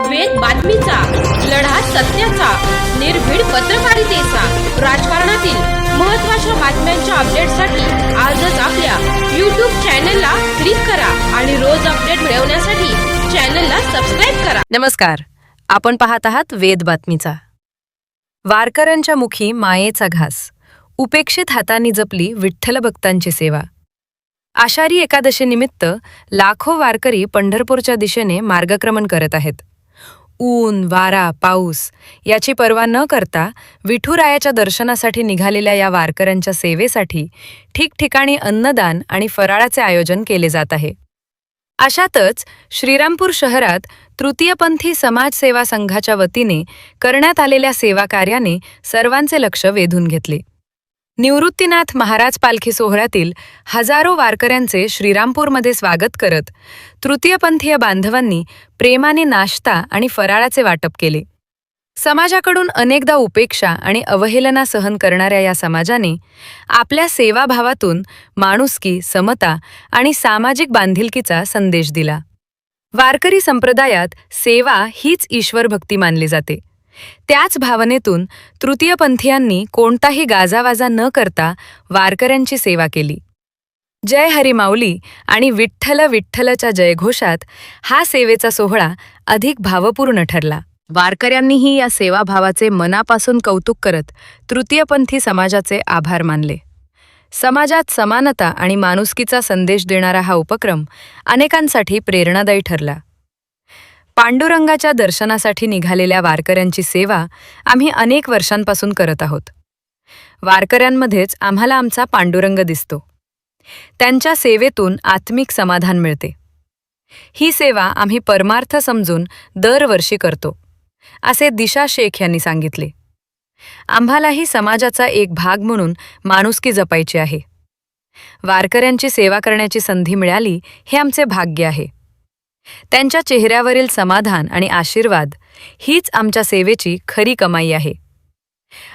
वेद बातमीचा, लढा सत्याचा, निर्भीड पत्रकारितेचा, राजकारणातील महत्त्वाच्या बातम्यांच्या अपडेटसाठी आजच आपल्या YouTube चॅनलला क्लिक करा आणि रोज अपडेट मिळवण्यासाठी चॅनलला सबस्क्राइब करा. नमस्कार, आपण पाहत आहात वेद बातमीचा. वारकऱ्यांच्या मुखी मायेचा घास, उपेक्षित हातांनी जपली विठ्ठल भक्तांची सेवा. आषाढी एकादशीनिमित्त लाखो वारकरी पंढरपूरच्या दिशेने मार्गक्रमण करत आहेत. ऊन, वारा, पाऊस याची पर्वा न करता विठुरायाच्या दर्शनासाठी निघालेल्या या वारकऱ्यांच्या सेवेसाठी ठिकठिकाणी अन्नदान आणि फराळाचे आयोजन केले जात आहे. अशातच श्रीरामपूर शहरात तृतीयपंथी समाज सेवा संघाच्या वतीने करण्यात आलेल्या सेवा कार्याने सर्वांचे लक्ष वेधून घेतले. निवृत्तीनाथ महाराज पालखी सोहळ्यातील हजारो वारकऱ्यांचे श्रीरामपूरमध्ये स्वागत करत तृतीयपंथीय बांधवांनी प्रेमाने नाश्ता आणि फराळाचे वाटप केले. समाजाकडून अनेकदा उपेक्षा आणि अवहेलना सहन करणाऱ्या या समाजाने आपल्या सेवाभावातून माणुसकी, समता आणि सामाजिक बांधिलकीचा संदेश दिला. वारकरी संप्रदायात सेवा हीच ईश्वरभक्ती मानली जाते. त्याच भावनेतून तृतीयपंथीयांनी कोणताही गाजावाजा न करता वारकऱ्यांची सेवा केली. जय हरी माऊली आणि विठ्ठल विठ्ठलच्या जयघोषात हा सेवेचा सोहळा अधिक भावपूर्ण ठरला. वारकऱ्यांनीही या सेवाभावाचे मनापासून कौतुक करत तृतीयपंथी समाजाचे आभार मानले. समाजात समानता आणि माणुसकीचा संदेश देणारा हा उपक्रम अनेकांसाठी प्रेरणादायी ठरला. पांडुरंगाच्या दर्शनासाठी निघालेल्या वारकऱ्यांची सेवा आम्ही अनेक वर्षांपासून करत आहोत. वारकऱ्यांमध्येच आम्हाला आमचा पांडुरंग दिसतो. त्यांच्या सेवेतून आत्मिक समाधान मिळते. ही सेवा आम्ही परमार्थ समजून दरवर्षी करतो, असे दिशा शेख यांनी सांगितले. आम्हालाही समाजाचा एक भाग म्हणून माणुसकी जपायची आहे. वारकऱ्यांची सेवा करण्याची संधी मिळाली हे आमचे भाग्य आहे. त्यांच्या चेहऱ्यावरील समाधान आणि आशीर्वाद हीच आमच्या सेवेची खरी कमाई आहे,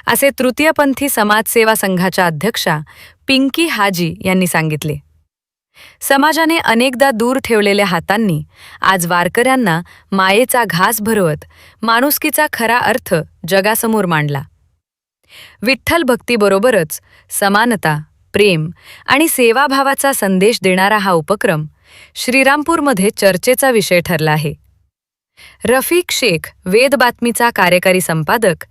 असे तृतीयपंथी समाजसेवा संघाच्या अध्यक्षा पिंकी हाजी यांनी सांगितले. समाजाने अनेकदा दूर ठेवलेल्या हातांनी आज वारकऱ्यांना मायेचा घास भरवत माणुसकीचा खरा अर्थ जगासमोर मांडला. विठ्ठल भक्तीबरोबरच समानता, प्रेम आणि सेवाभावाचा संदेश देणारा हा उपक्रम श्रीरामपूरमध्ये चर्चेचा विषय ठरला आहे. रफिक शेख, वेद बातमीचा कार्यकारी संपादक,